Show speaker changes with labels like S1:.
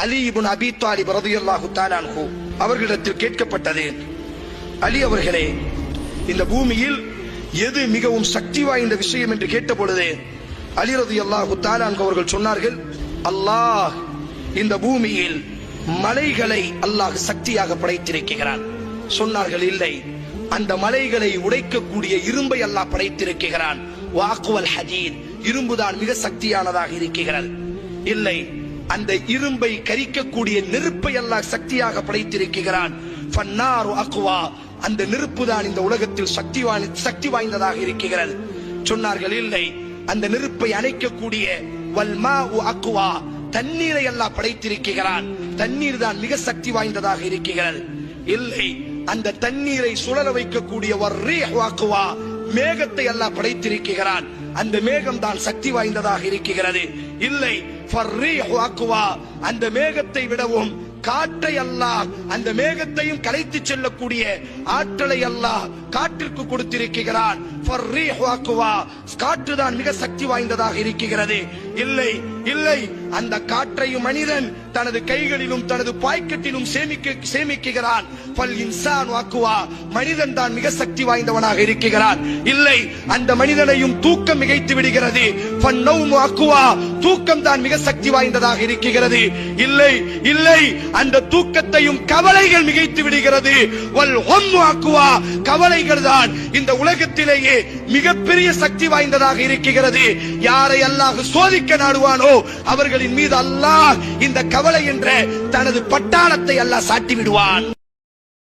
S1: அலி இப்னு அபீ தாலிப் ரலியல்லாஹு தஆலா அன்ஹு அவர்களிடத்தில் கேட்கப்பட்டது, அலி அவர்களே, இந்த பூமியில் எது மிகவும் சக்தி வாய்ந்த விஷயம் என்று கேட்ட பொழுது அலி ரலியல்லாஹு தஆலா அன்ஹு அவர்கள் சொன்னார்கள், அல்லாஹ் இந்த பூமியில் மலைகளை அல்லாஹ் சக்தியாக படைத்திருக்கிறான். சொன்னார்கள், இல்லை, அந்த மலைகளை உடைக்கக்கூடிய இரும்பை அல்லாஹ் படைத்திருக்கிறான். வாக்குவல் ஹதீத், இரும்புதான் மிக சக்தியானதாக இருக்கிறது. இல்லை, அந்த இரும்பை கரிக்கக்கூடிய நெருப்பை அல்லாஹ் சக்தியாக படைத்திருக்கிறான். ஃபன்னாரு அக்வா, அந்த நெருப்பு தான் இந்த உலகத்தில் சக்தி வாய்ந்ததாக இருக்கிறது. சொன்னார்கள், இல்லை, அந்த நெருப்பை அணைக்கக்கூடிய வல்மாஉ அக்வா, தண்ணீரை அல்லாஹ் படைத்திருக்கிறான். தண்ணீர் தான் மிக சக்தி வாய்ந்ததாக இருக்கிறது. இல்லை, அந்த தண்ணீரை சுழல வைக்கக்கூடிய வர்ரீஹு அக்வா, மேகத்தை அல்லாஹ் படைத்திருக்கிறான். அந்த மேகம் தான் சக்தி வாய்ந்ததாக இருக்கிறது. இல்லை, ஃபர்ரீஹு அக்வா, அந்த மேகத்தை விடவும் காற்றை அல்லாஹ், அந்த மேகத்தையும் கலைத்து செல்லக்கூடிய ஆற்றலை அல்லாஹ் காற்றிற்கு கொடுத்திருக்கிறான். ஃபர்ரீஹு அக்வா, காற்று தான் மிக சக்தி வாய்ந்ததாக இருக்கிறது. இல்லை, இல்லை, அந்த காற்றையும் மனிதன் தனது கைகளிலும் தனது பாக்கெட்டிலும் சேமிக்கிறான். ஃபல் இன்சானு அக்வா, மனிதன் தான் மிக சக்தி வாய்ந்தவனாக இருக்கிறான். இல்லை, அந்த மனிதனையும் தூக்கம் மிகைத்து விடுகிறது. ஃபன்னௌமு அக்வா, தூக்கம் தான் மிக சக்தி வாய்ந்ததாக இருக்கிறது. இல்லை, இல்லை, அந்த தூக்கத்தையும் கவலைகள் மிகைத்து விடுகிறது. வல் ஹம்மு அக்வா, கவலைகள் தான் இந்த உலகத்திலேயே மிகப்பெரிய சக்தி வாய்ந்ததாக இருக்கிறது. யாரை அல்லாஹ் சோதிக்க நாடுவானோ அவர்களின் மீது அல்லாஹ் இந்த கவலை என்ற தனது பட்டாளத்தை அல்லாஹ் சாட்டி விடுவான்.